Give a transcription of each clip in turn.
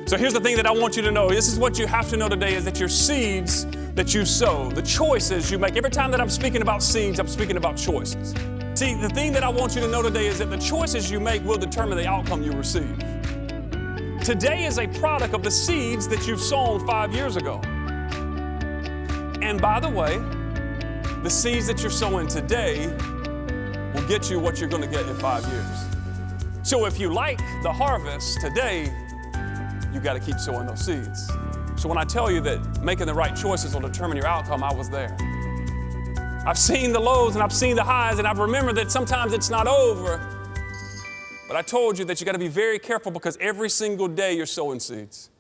So here's the thing that I want you to know. This is what you have to know today, is that your seeds that you sow, the choices you make. Every time that I'm speaking about seeds, I'm speaking about choices. See, the thing that I want you to know today is that the choices you make will determine the outcome you receive. Today is a product of the seeds that you've sown 5 years ago. And by the way, the seeds that you're sowing today will get you what you're going to get in 5 years. So if you like the harvest today, you got to keep sowing those seeds. So when I tell you that making the right choices will determine your outcome, I was there. I've seen the lows and I've seen the highs, and I've remembered that sometimes it's not over. But I told you that you got to be very careful, because every single day you're sowing seeds.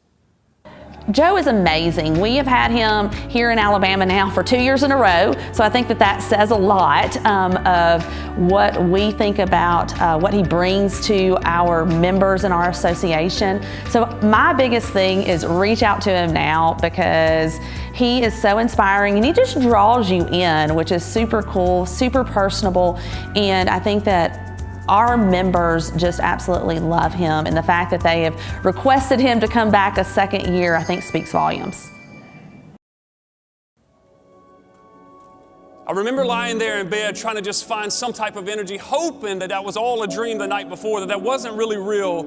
Joe is amazing. We have had him here in Alabama now for 2 years in a row, so I think that that says a lot of what we think about what he brings to our members in our association. So my biggest thing is reach out to him now, because he is so inspiring and he just draws you in, which is super cool, super personable, and I think that our members just absolutely love him, and the fact that they have requested him to come back a second year, I think speaks volumes. I remember lying there in bed trying to just find some type of energy, hoping that that was all a dream the night before, that that wasn't really real,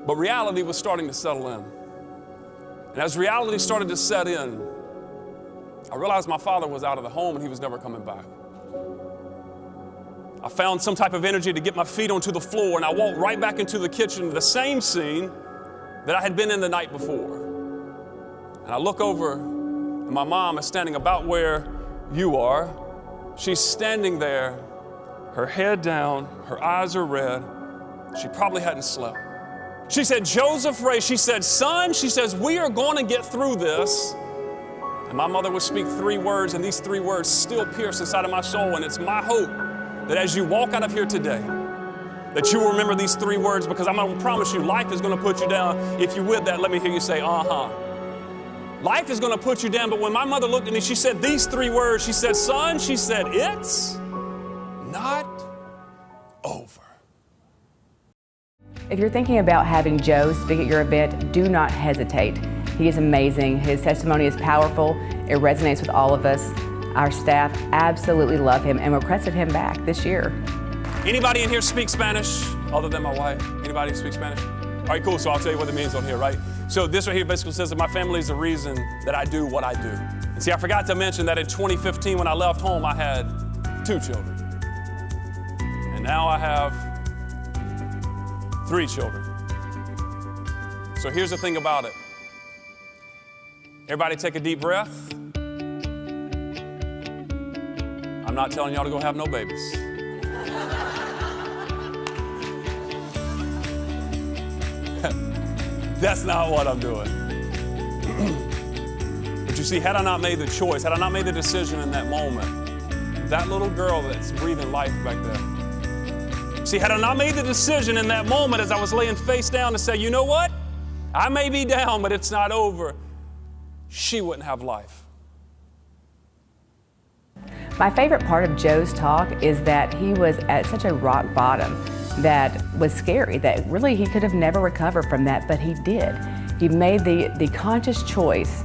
but reality was starting to settle in. And as reality started to set in, I realized my father was out of the home and he was never coming back. I found some type of energy to get my feet onto the floor, and I walked right back into the kitchen, the same scene that I had been in the night before. And I look over, and my mom is standing about where you are. She's standing there, her head down, her eyes are red. She probably hadn't slept. She said, "Joseph Ray," she said, "son," she says, "we are going to get through this." And my mother would speak 3 words, and these 3 words still pierce inside of my soul, and it's my hope that as you walk out of here today, that you will remember these 3 words, because I'm going to promise you, life is going to put you down. If you're with that, let me hear you say, Life is going to put you down, but when my mother looked at me, she said these 3 words. She said, "Son," she said, "it's not over." If you're thinking about having Joe speak at your event, do not hesitate. He is amazing. His testimony is powerful. It resonates with all of us. Our staff absolutely love him and requested him back this year. Anybody in here speak Spanish other than my wife? Anybody speak Spanish? All right, cool. So I'll tell you what it means on here, right? So this right here basically says that my family is the reason that I do what I do. And see, I forgot to mention that in 2015, when I left home, I had 2 children. And now I have 3 children. So here's the thing about it. Everybody take a deep breath. I'm not telling y'all to go have no babies. That's not what I'm doing. But you see, had I not made the choice, had I not made the decision in that moment, that little girl that's breathing life back there. See, had I not made the decision in that moment as I was laying face down to say, you know what? I may be down, but it's not over. She wouldn't have life. My favorite part of Joe's talk is that he was at such a rock bottom that was scary, that really he could have never recovered from that, but he did. He made the conscious choice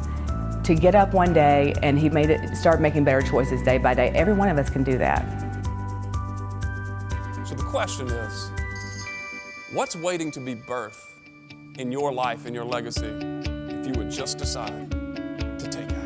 to get up one day, and he start making better choices day by day. Every one of us can do that. So the question is, what's waiting to be birthed in your life, in your legacy, if you would just decide to take action?